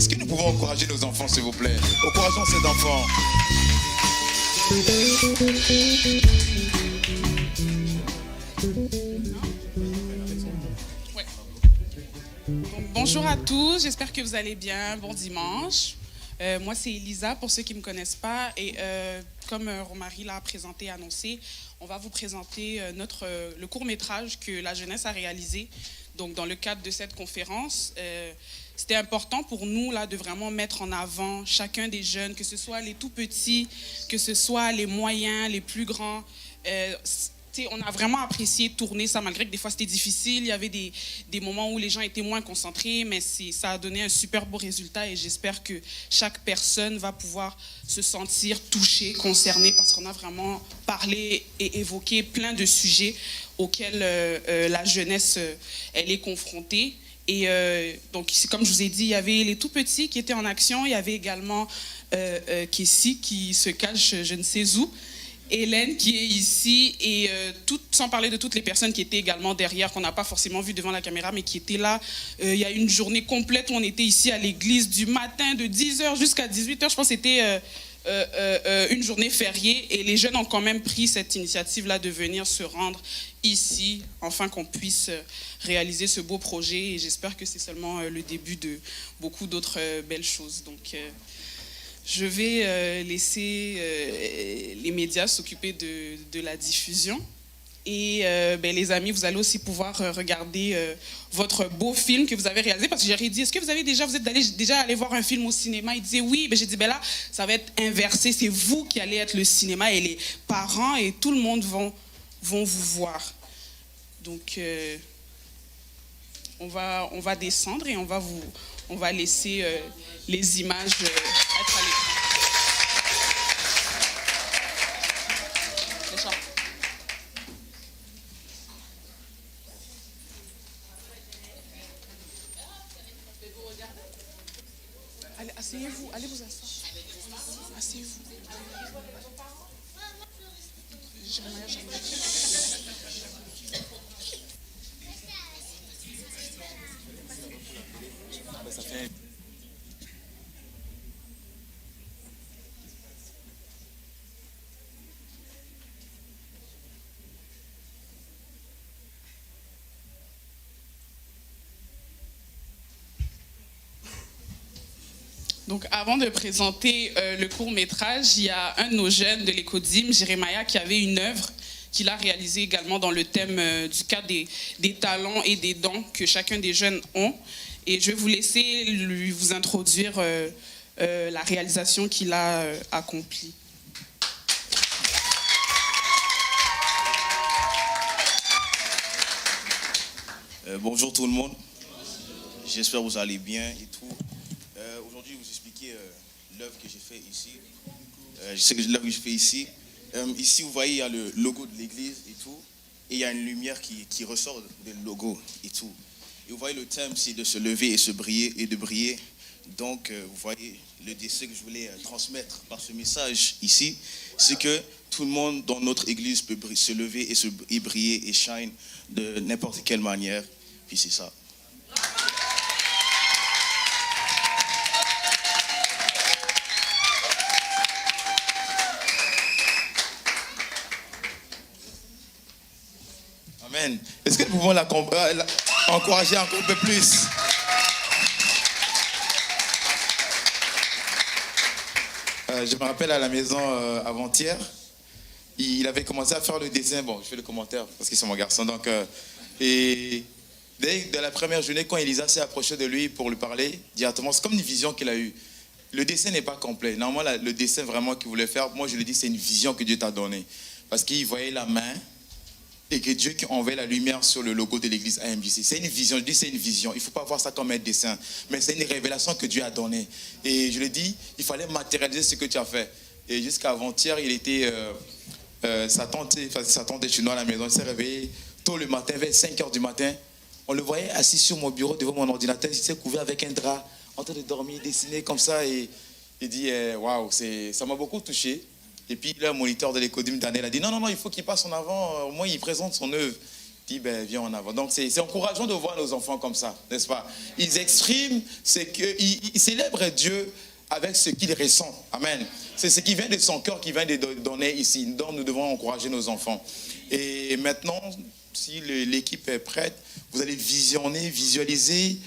Est-ce que nous pouvons encourager nos enfants, s'il vous plaît? Encourageons ces enfants. Ouais. Donc, bonjour à tous, j'espère que vous allez bien. Bon dimanche. Moi, c'est Elisa, pour ceux qui ne me connaissent pas. Et comme Romary l'a présenté et annoncé, on va vous présenter le court-métrage que la jeunesse a réalisé. Donc, dans le cadre de cette conférence, c'était important pour nous là, de vraiment mettre en avant chacun des jeunes, que ce soit les tout petits, que ce soit les moyens, les plus grands. On a vraiment apprécié tourner ça, malgré que des fois c'était difficile. Il y avait des moments où les gens étaient moins concentrés, mais ça a donné un super beau résultat et j'espère que chaque personne va pouvoir se sentir touchée, concernée, parce qu'on a vraiment parlé et évoqué plein de sujets auxquels la jeunesse elle est confrontée. Et donc, comme je vous ai dit, il y avait les tout petits qui étaient en action. Il y avait également Kessie qui se cache je ne sais où. Hélène qui est ici et sans parler de toutes les personnes qui étaient également derrière, qu'on n'a pas forcément vues devant la caméra, mais qui étaient là. Il y a une journée complète où on était ici à l'église du matin de 10h jusqu'à 18h. Je pense que c'était une journée fériée et les jeunes ont quand même pris cette initiative-là de venir se rendre ici, afin qu'on puisse réaliser ce beau projet. Et j'espère que c'est seulement le début de beaucoup d'autres belles choses. Donc, je vais laisser les médias s'occuper de la diffusion. Et les amis, vous allez aussi pouvoir regarder votre beau film que vous avez réalisé. Parce que j'aurais dit, est-ce que vous êtes déjà allé voir un film au cinéma? Il disait oui. J'ai dit, là, ça va être inversé. C'est vous qui allez être le cinéma et les parents et tout le monde vont vous voir. Donc, on va descendre et on va laisser les images être à l'écran. Allez, asseyez-vous, allez vous asseoir. Asseyez-vous. Ça fait... Donc, avant de présenter le court-métrage, il y a un de nos jeunes de l'Écodim, Jérémia, qui avait une œuvre qu'il a réalisée également dans le thème du cadre des talents et des dons que chacun des jeunes ont. Et je vais vous laisser vous introduire la réalisation qu'il a accomplie. Bonjour tout le monde, j'espère que vous allez bien et tout. Aujourd'hui, vous expliquer l'œuvre que j'ai fait ici. Je sais que l'œuvre que je fais ici. Ici, vous voyez, il y a le logo de l'église et tout. Et il y a une lumière qui ressort du logo et tout. Et vous voyez, le thème, c'est de se lever et de briller. Donc, vous voyez, le dessin que je voulais transmettre par ce message ici, c'est que tout le monde dans notre église peut se lever et briller et shine de n'importe quelle manière. Puis c'est ça. Amen. Est-ce que nous pouvons encourager encore un peu plus? Je me rappelle à la maison avant-hier, il avait commencé à faire le dessin. Bon, je fais le commentaire parce que c'est mon garçon. Donc, et dès la première journée, quand Elisa s'est approchée de lui pour lui parler, directement, c'est comme une vision qu'il a eue. Le dessin n'est pas complet. Normalement, le dessin vraiment qu'il voulait faire, moi je lui dis, c'est une vision que Dieu t'a donnée. Parce qu'il voyait la main et que Dieu qui envoie la lumière sur le logo de l'église AMJC. C'est une vision, je dis c'est une vision. Il ne faut pas voir ça comme un dessin, mais c'est une révélation que Dieu a donnée. Et je lui dis, il fallait matérialiser ce que tu as fait. Et jusqu'à avant-hier, il était, sa tante est chez nous à la maison, il s'est réveillé tôt le matin, vers 5h du matin. On le voyait assis sur mon bureau devant mon ordinateur, il s'est couvert avec un drap, en train de dormir, dessiner comme ça. Et il dit, waouh, ça m'a beaucoup touché. Et puis, le moniteur de l'Écodim, Daniel, a dit, non, il faut qu'il passe en avant, au moins il présente son œuvre. dit, ben, viens en avant. Donc, c'est encourageant de voir nos enfants comme ça, n'est-ce pas? Ils expriment, ils célèbrent Dieu avec ce qu'ils ressentent. Amen. C'est ce qui vient de son cœur qui vient de donner ici. Donc, nous devons encourager nos enfants. Et maintenant, si l'équipe est prête, vous allez visionner, visualiser